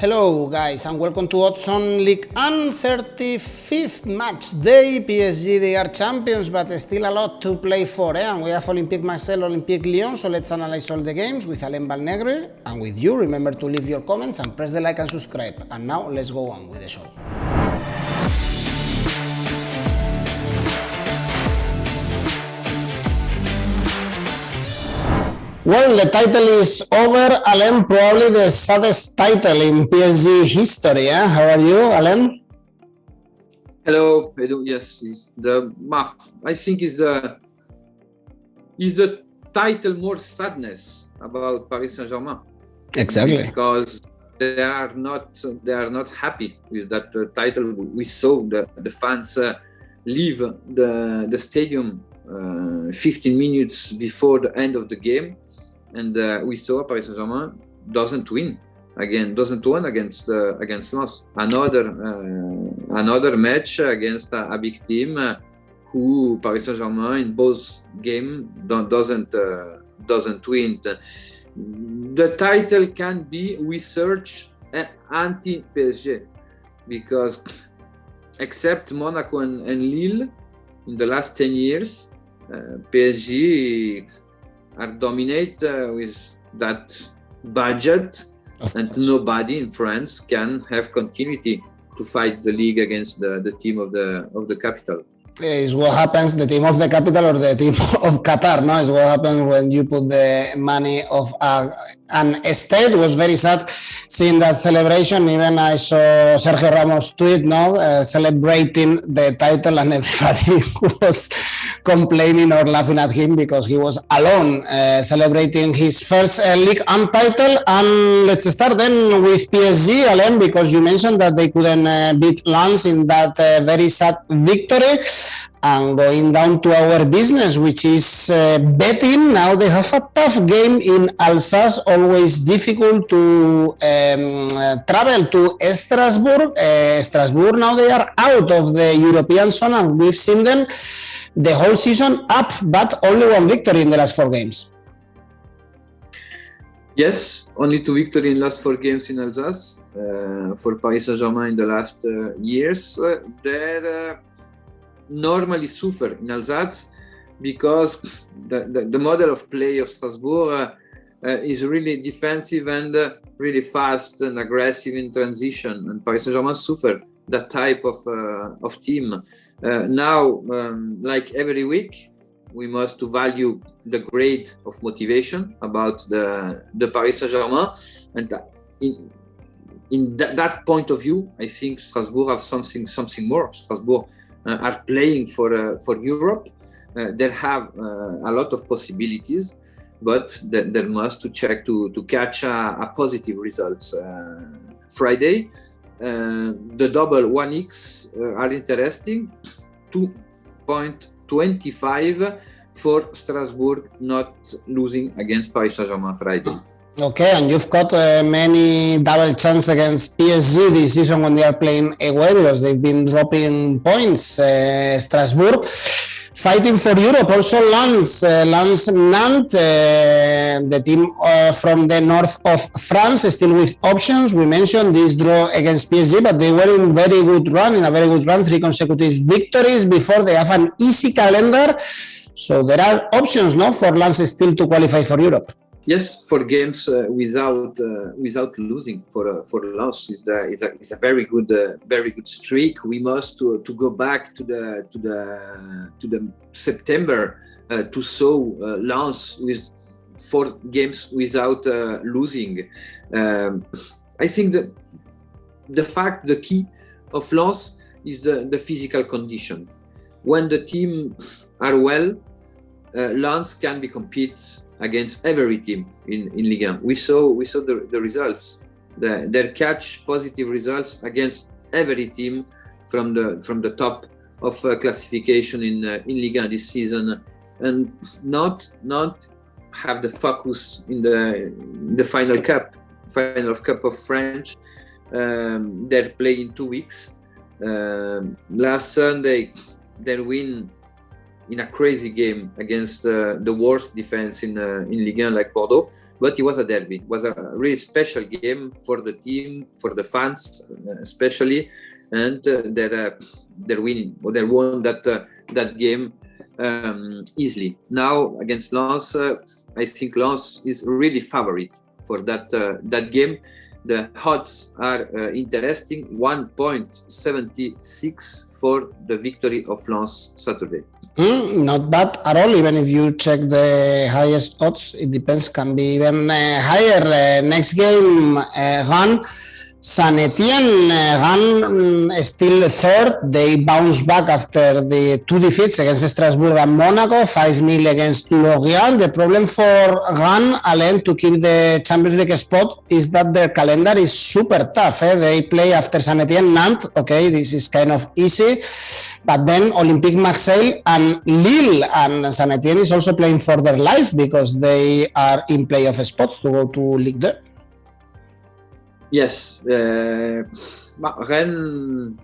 Hello guys and welcome to Odds on Ligue 35th match day. PSG, they are champions but still a lot to play for, and we have Olympique Marseille, Olympique Lyon, so let's analyze all the games with Alain Valnegri and with you. Remember to leave your comments and press the like and subscribe. And now let's go on with the show. Well, the title is over, Alain, probably the saddest title in PSG history. How are you, Alain? Hello, Edu. Yes, I think is the title more sadness about Paris Saint-Germain. Exactly, because they are not happy with that title. We saw the fans leave the stadium 15 minutes before the end of the game. And we saw Paris Saint-Germain doesn't win against Lens. Another match against a big team who Paris Saint-Germain in both games doesn't win. The title can be we search anti-PSG because except Monaco and Lille in the last 10 years, PSG are dominate with that budget, and nobody in France can have continuity to fight the league against the team of the capital. Is what happens, the team of the capital or the team of Qatar, no? Is what happens when you put the money of an estate. It was very sad seeing that celebration. Even I saw Sergio Ramos tweet, celebrating the title, and everybody was complaining or laughing at him because he was alone celebrating his first Ligue 1 title. And let's start then with PSG, Alain, because you mentioned that they couldn't beat Lens in that very sad victory. And going down to our business, which is betting. Now they have a tough game in Alsace, always difficult to travel to Strasbourg. Strasbourg, now they are out of the European zone, and we've seen them the whole season up, but only one victory in the last 4 games. Yes, only 2 victories in last 4 games in Alsace. For Paris Saint-Germain in the last years, they're normally suffer in Alsace because the model of play of Strasbourg is really defensive and really fast and aggressive in transition, and Paris Saint-Germain suffer that type of team. Now, like every week, we must value the grade of motivation about the Paris Saint-Germain, and in that point of view, I think Strasbourg have something more. Strasbourg are playing for Europe. They have a lot of possibilities, but they must check to catch a positive results. Friday, the double 1x are interesting. 2.25 for Strasbourg not losing against Paris Saint-Germain Friday. Okay, and you've got many double chance against PSG this season when they are playing away because they've been dropping points. Strasbourg fighting for Europe. Also Nantes, the team from the north of France, still with options. We mentioned this draw against PSG, but they were in a very good run, 3 consecutive victories before. They have an easy calendar, so there are options, for Nantes still to qualify for Europe. Yes, for games without losing for Lens is a very good streak. We must to go back to the September to show Lens with 4 games without losing. I think the key of Lens is the physical condition. When the team are well, Lens can be compete against every team in Ligue 1. We saw the results. They catch positive results against every team from the top of classification in Ligue 1 this season, and not have the focus in the final cup of France. They're playing 2 weeks. Last Sunday, they win in a crazy game against the worst defense in Ligue 1 like Bordeaux. but it was a derby. It was a really special game for the team, for the fans especially, and they're winning, or they won that game easily. Now against Lens, I think Lens is really favorite for that game. The odds are interesting, 1.76 for the victory of Lens Saturday. Not bad at all. Even if you check the highest odds, it depends, can be even higher. Next game, Rennes. Saint-Etienne, Rennes still third. They bounced back after the 2 defeats against Strasbourg and Monaco, 5-0 against Lorient. The problem for Rennes, Alain, to keep the Champions League spot is that their calendar is super tough. They play after Saint-Etienne, Nantes. Okay, this is kind of easy. But then Olympique Marseille and Lille, and Saint-Etienne is also playing for their life because they are in playoff spots to go to Ligue. Yes, Rennes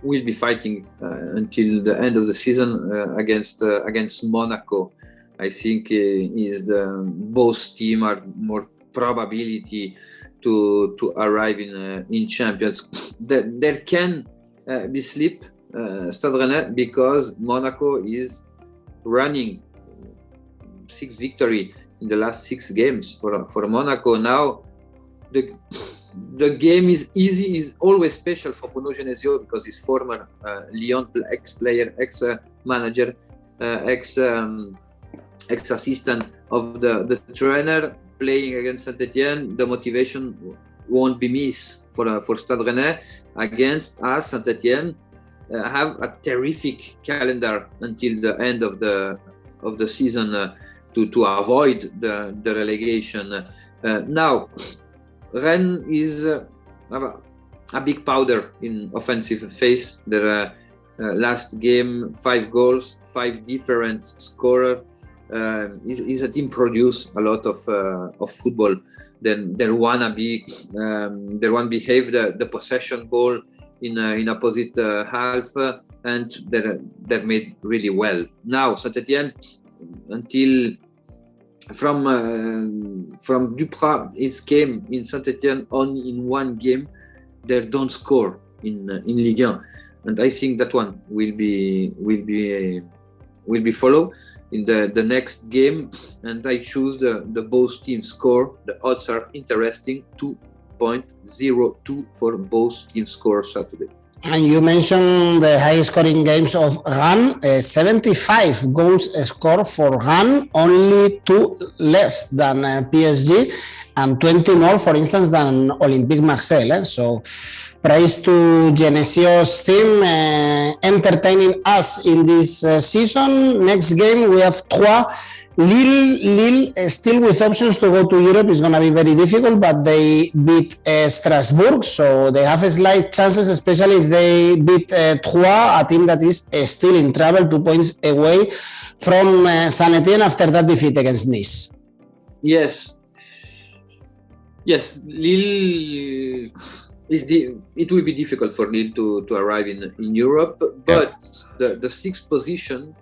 will be fighting until the end of the season against Monaco. I think is the both team are more probability to arrive in champions. There can be slip Stade Rennais because Monaco is running 6 victory in the last 6 games for Monaco. Now the game is easy, is always special for �𝐭𝐿𝐭 because he's former Lyon ex-player, ex-manager, ex-assistant of the trainer, playing against Saint-Etienne. The motivation won't be missed for Stade Rennais against us. Saint-Etienne have a terrific calendar until the end of the season to avoid the relegation. Now Rennes is a big powder in offensive phase. Their last game, 5 goals, 5 different scorers. Is a team produce a lot of football. Then they wanna behave the possession ball in opposite half, and they're made really well. Now Saint-Etienne, until from Duprat, his came in Saint-Etienne only in 1 game. They don't score in Ligue 1, and I think that one will be followed in the next game. And I choose the both teams score. The odds are interesting, 2.02 for both teams score Saturday. And you mentioned the high scoring games of Rennes, 75 goals scored for Rennes, only 2 less than PSG, and 20 more, for instance, than Olympique Marseille. So praise to Genesio's team entertaining us in this season. Next game, we have Troyes. Lille still with options to go to Europe is going to be very difficult, but they beat Strasbourg, so they have slight chances, especially if they beat Troyes, a team that is still in trouble, 2 points away from Saint-Etienne after that defeat against Nice. Yes, Lille it will be difficult for Lille to arrive in Europe, but the 6th position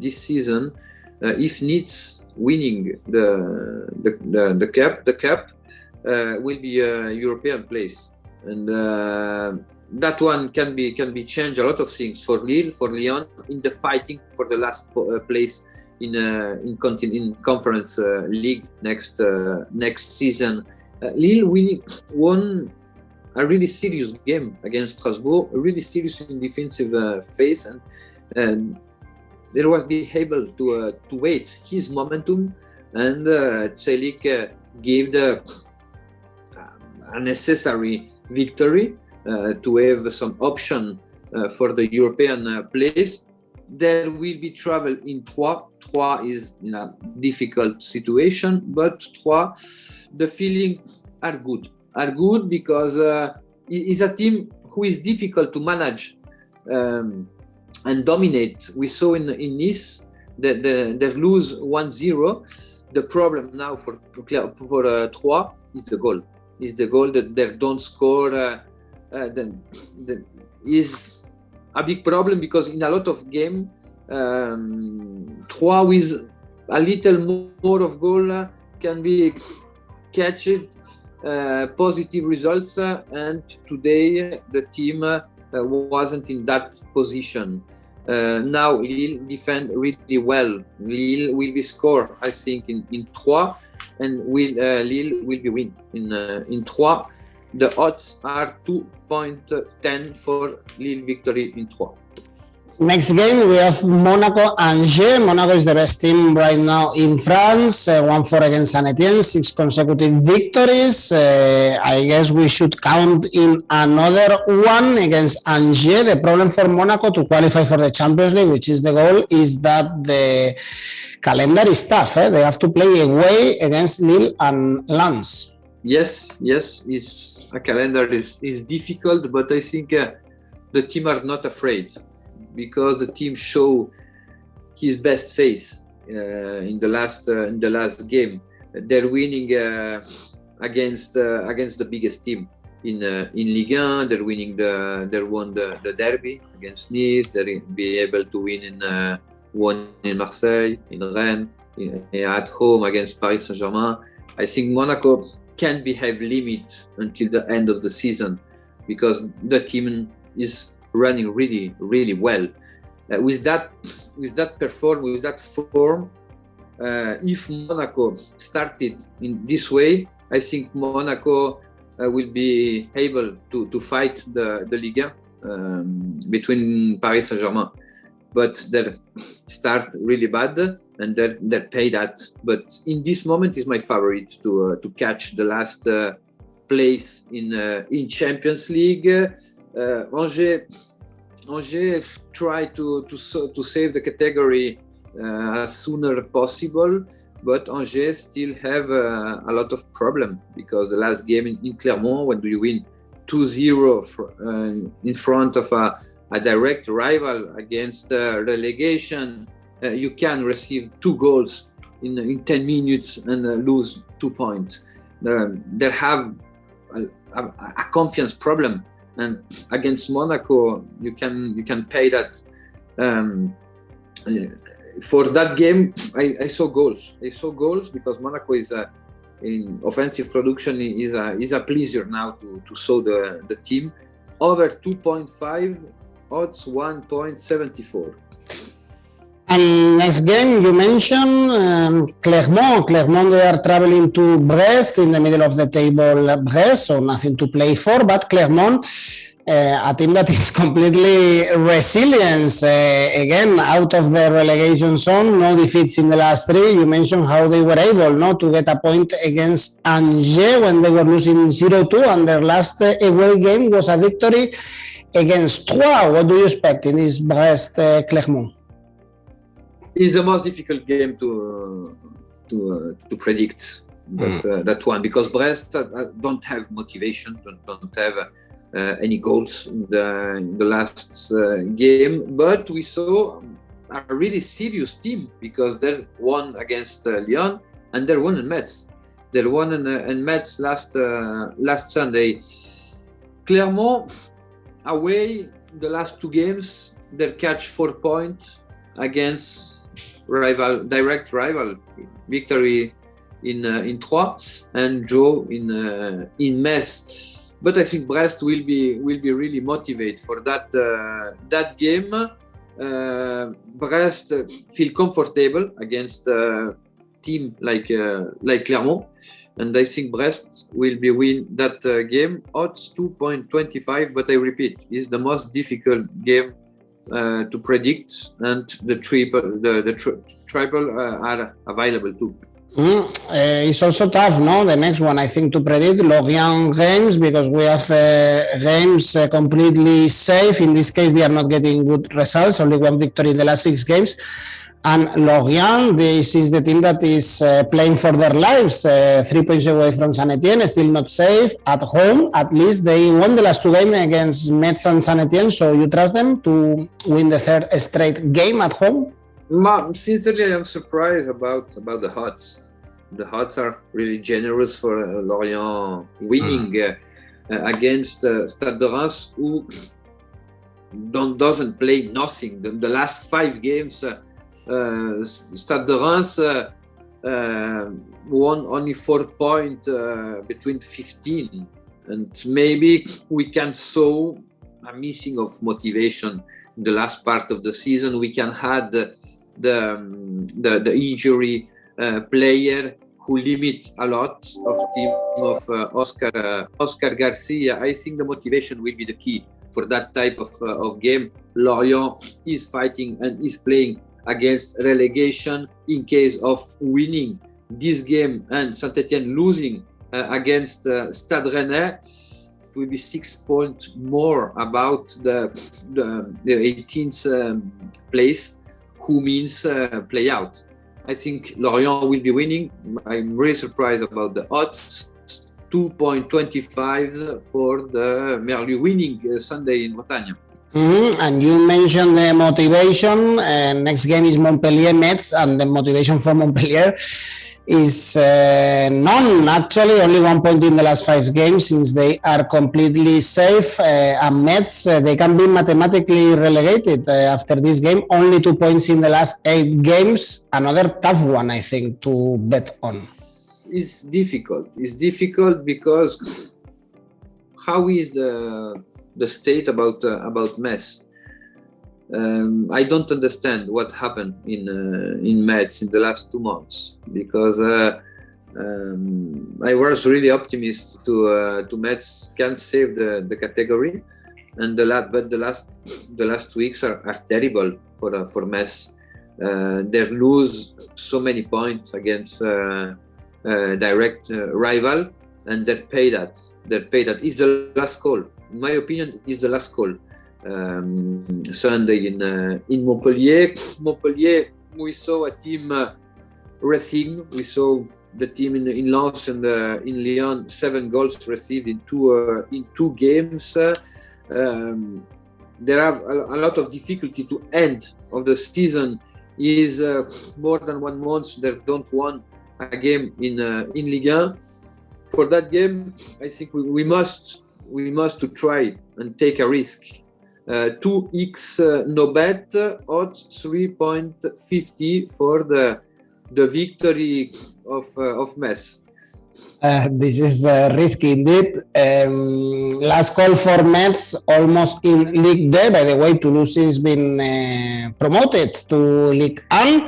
this season. If Nice winning the cup will be a European place, and that one can be changed a lot of things for Lille, for Lyon in the fighting for the last place in Conference League next season. Lille won a really serious game against Strasbourg, a really serious in defensive phase, and they was be able to wait his momentum, and 𝐜𝐭𝐿𝐭 gave a necessary victory to have some option for the European place. There will be trouble in Troyes. Troyes is in a difficult situation, but Troyes, the feeling are good because it's a team who is difficult to manage and dominate. We saw in Nice that they lose 1-0. The problem now for Troyes is the goal. Is the goal that they don't score. Is a big problem because in a lot of game, Troyes with a little more of goal can be catch it, positive results, and today the team wasn't in that position. Now Lille defend really well. Lille will be score, I think, in 3, and Lille will be win in 3. The odds are 2.10 for Lille victory in 3. Next game, we have Monaco-𝐻𝐸. Monaco is the best team right now in France. 1-4 against Saint-Etienne, 6 consecutive victories. I guess we should count in another one against 𝐻𝐸. The problem for Monaco to qualify for the Champions League, which is the goal, is that the calendar is tough. They have to play away against Lille and Lens. Yes, it's a calendar is difficult, but I think the team are not afraid, because the team show his best face in the last game. They're winning against the biggest team in Ligue 1. They won the derby against Nice. They'll be able to win in Marseille, in Rennes, at home against Paris Saint-Germain. I think Monaco can have limit until the end of the season, because the team is running really, really well. With that form, if Monaco started in this way, I think Monaco will be able to fight the Ligue between Paris Saint-Germain. But they start really bad, and they pay that. But in this moment, is my favorite to catch the last place in Champions League. 𝐻𝐸 try to save the category as sooner possible, but 𝐻𝐸 still have a lot of problem, because the last game in Clermont, when you win 2-0 in front of a direct rival against relegation, you can receive 2 goals in 10 minutes and lose 2 points. They have a confidence problem. And against Monaco, you can pay that. For that game, I saw goals. Because Monaco is in offensive production is a pleasure now to show the team. Over 2.5, odds 1.74. And next game, you mentioned Clermont. Clermont, they are traveling to Brest, in the middle of the table, Brest, so nothing to play for. But Clermont, a team that is completely resilient, again, out of the relegation zone, no defeats in the last 3. You mentioned how they were able to get a point against 𝐻𝐸 when they were losing 0-2, and their last away game was a victory against Troyes. What do you expect in this Brest-Clermont? It's the most difficult game to predict, that one, because Brest don't have motivation, don't have any goals in the last game. But we saw a really serious team, because they won against Lyon, and they won in Metz. They won in Metz last Sunday. Clermont away the last 2 games, they catch 4 points against direct rival, victory in Troyes and draw in Metz. But I think Brest will be really motivated for that game. Brest feel comfortable against a team like Clermont, and I think Brest will be win that game. Odds 2.25, but I repeat, is the most difficult game to predict, and the triple are available too. It's also tough, no? The next one, I think, to predict, Lorient-Reims, because we have Reims completely safe. In this case, they are not getting good results, only 1 victory in the last 6 games. And Lorient, this is the team that is playing for their lives, 3 points away from Saint-Etienne, still not safe. At home, at least they won the last 2 games against Metz and Saint-Etienne, so you trust them to win the 3rd straight game at home? Sincerely, I'm surprised about the odds. The odds are really generous for Lorient winning against Stade de Reims, who doesn't play nothing. The last 5 games, Stade de Reims won only 4 points between 15, and maybe we can saw a missing of motivation in the last part of the season. We can have the injury player who limits a lot of team of Oscar Garcia. I think the motivation will be the key for that type of game. Lorient is fighting and is playing against relegation. In case of winning this game and Saint-Etienne losing against Stade Rennais, it will be 6 points more about the 18th place, who means play out. I think Lorient will be winning. I'm really surprised about the odds. 2.25 for the Merlu winning Sunday in Bretagne. And you mentioned the motivation. Next game is Montpellier Metz, and the motivation for Montpellier is none, actually. Only 1 point in the last 5 games, since they are completely safe. And Metz, they can be mathematically relegated after this game. Only 2 points in the last 8 games. Another tough one, I think, to bet on. It's difficult. It's difficult because how is the state about Metz? I don't understand what happened in Metz in the last 2 months, because I was really optimistic to Metz can save the category, and the last weeks are terrible for Metz. They lose so many points against direct rival, and they pay that. Is the last call. In my opinion, is the last call. Sunday in Montpellier. Montpellier, we saw a team receiving. We saw the team in Lens and in Lyon, 7 goals received in two games. There are a lot of difficulty to end of the season. Is more than 1 month they don't won a game in Ligue. For that game, I think we must to try and take a risk. 2x no bet, odds 3.50 for the victory of Metz. This is risky indeed. Last call for Metz, almost in Ligue 2. By the way, Toulouse has been promoted to Ligue 1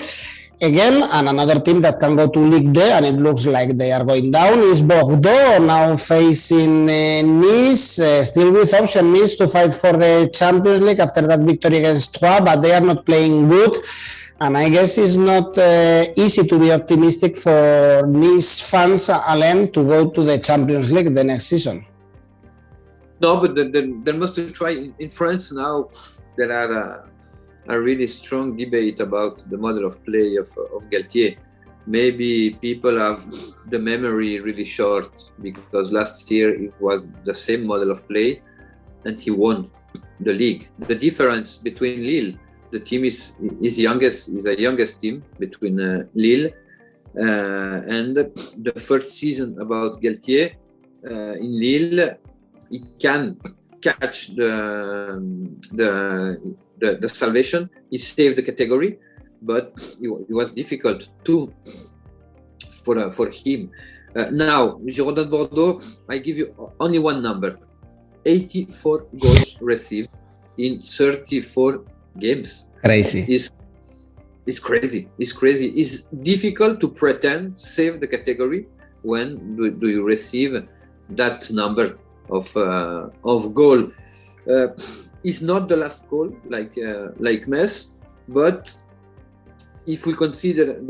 again, and another team that can go to Ligue 2, and it looks like they are going down, is Bordeaux, now facing Nice, still with option Nice to fight for the Champions League after that victory against Troyes, but they are not playing good. And I guess it's not easy to be optimistic for Nice fans, Alain, to go to the Champions League the next season. No, but they must try. In France now, there are a really strong debate about the model of play of 𝐬𝐭𝐿. Maybe people have the memory really short, because last year it was the same model of play and he won the league. The difference between Lille, the team is a youngest team between Lille and the first season about 𝐬𝐿. In Lille, he can catch the salvation. He saved the category, but it was difficult too for him. Now, Girondins de Bordeaux, I give you only one number: 84 goals received in 34 games. Crazy. It's crazy. It's crazy. It's difficult to pretend save the category when do you receive that number of goal. It's not the last goal like Metz, but if we consider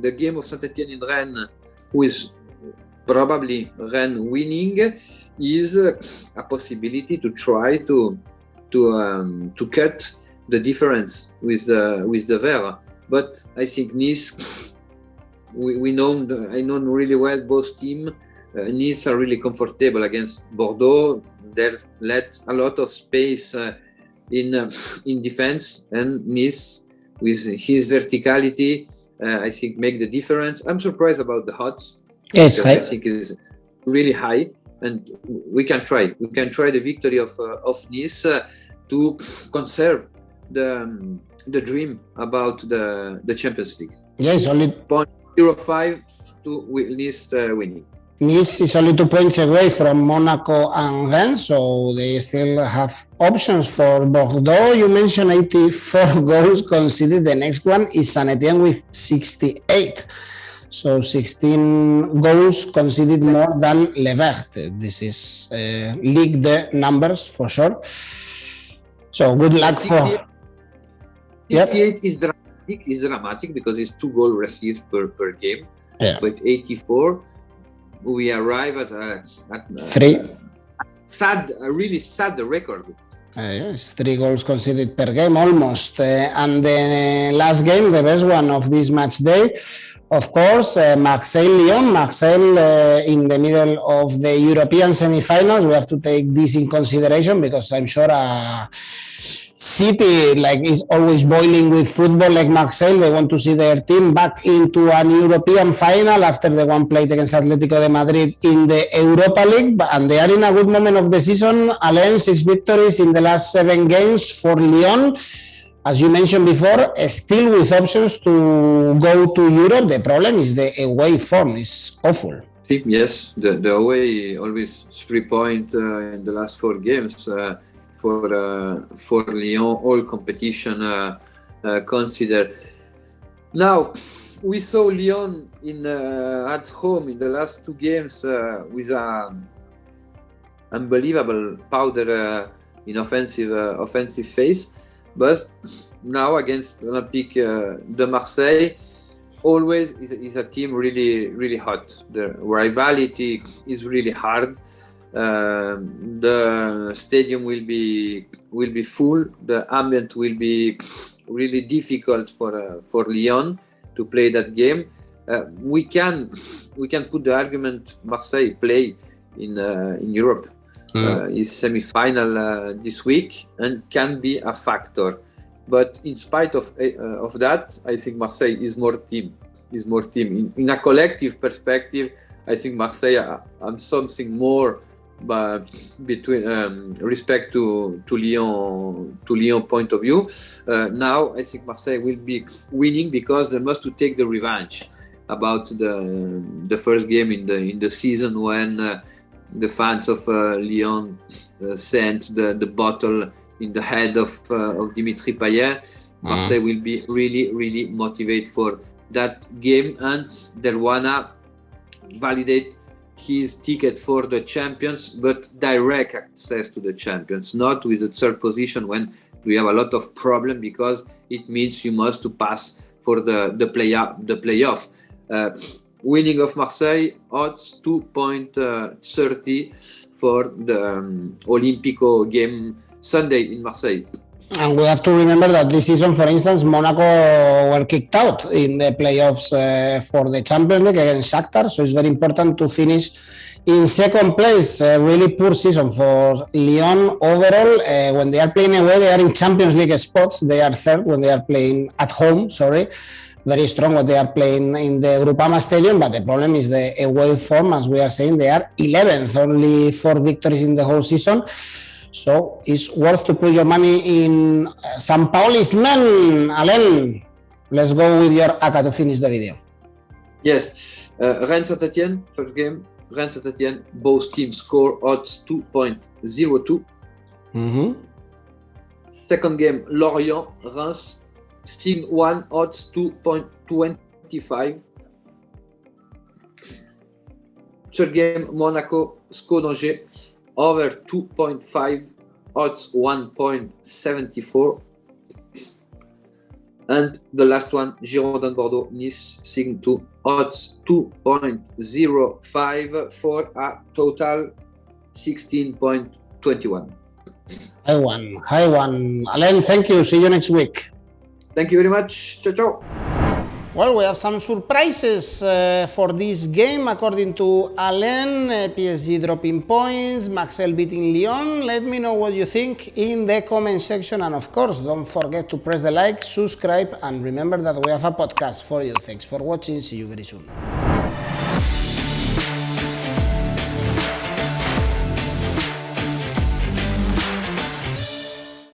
the game of Saint-Etienne in Rennes, who is probably Rennes winning, is a possibility to try to cut the difference with the Vert. But I think Nice, I know really well both teams. Nice are really comfortable against Bordeaux. They let a lot of space in defense, and Nice, with his verticality, I think make the difference. I'm surprised about the odds. Yes, I think it's really high, and we can try. We can try the victory of Nice to conserve the dream about the Champions League. Yes, only 0-5 to Nice winning. Nice is only 2 points away from Monaco and Rennes, so they still have options for Bordeaux. You mentioned 84 goals conceded. The next one is Saint-Etienne with 68. So 16 goals conceded more than 𝐬𝐵. This is Ligue numbers for sure. So good luck 68, for... 68 is dramatic because it's 2 goals received per game. Yeah. But 84, we arrive at 3. A really sad record. Yes, 3 goals conceded per game almost. And the last game, the best one of this match day, of course, Marseille-Lyon. Marseille in the middle of the European semi-finals. We have to take this in consideration because I'm sure city is always boiling with football like Marseille. They want to see their team back into an European final after the one played against Atlético de Madrid in the Europa League, and they are in a good moment of the season. Alain, 6 victories in the last 7 games for Lyon. As you mentioned before, still with options to go to Europe. The problem is the away form is awful. Yes, the away always 3 points in the last 4 games. For Lyon, all competition considered. Now, we saw Lyon at home in the last 2 games with unbelievable powder in offensive phase, but now against Olympique de Marseille, always is a team really hot. The rivalry is really hard. The stadium will be full. The ambient will be really difficult for Lyon to play that game. We can put the argument Marseille play in Europe. Is semi-final this week and can be a factor. But in spite of that, I think Marseille is more team. In a collective perspective, I think Marseille and something more. But between respect to Lyon point of view, now I think Marseille will be winning because they must to take the revenge about the first game in the season when the fans of Lyon sent the bottle in the head of Dimitri Payet. Marseille will be really motivated for that game, and they wanna validate his ticket for the champions, but direct access to the champions, not with the third position when we have a lot of problem, because it means you must to pass for the playoff. Winning of Marseille, odds 2.30 for the Olympico game Sunday in Marseille. And we have to remember that this season, for instance, Monaco were kicked out in the playoffs for the Champions League against Shakhtar. So it's very important to finish in second place. Really poor season for Lyon overall. When they are playing away, they are in Champions League spots. They are third when they are playing at home. Very strong what they are playing in the Groupama Stadium. But the problem is the away form. As we are saying, they are 11th, only 4 victories in the whole season. So it's worth to put your money in St. Pauli's men. Alain, let's go with your ACCA to finish the video. Yes, Rennes Saint-Etienne, first game. Rennes Saint-Etienne, both teams score odds 2.02. Second game, Lorient, Reims, Sim 1, odds 2.25. Third game, Monaco, 𝐿𝐴 over 2.5, odds 1.74. And the last one, Girondin Bordeaux, Nice, Sign 2, odds 2.05 for a total 16.21. High one. Alain, thank you. See you next week. Thank you very much. Ciao, ciao. Well, we have some surprises for this game. According to Alain, PSG dropping points, Marseille beating Lyon. Let me know what you think in the comment section. And of course, don't forget to press the like, subscribe, and remember that we have a podcast for you. Thanks for watching. See you very soon.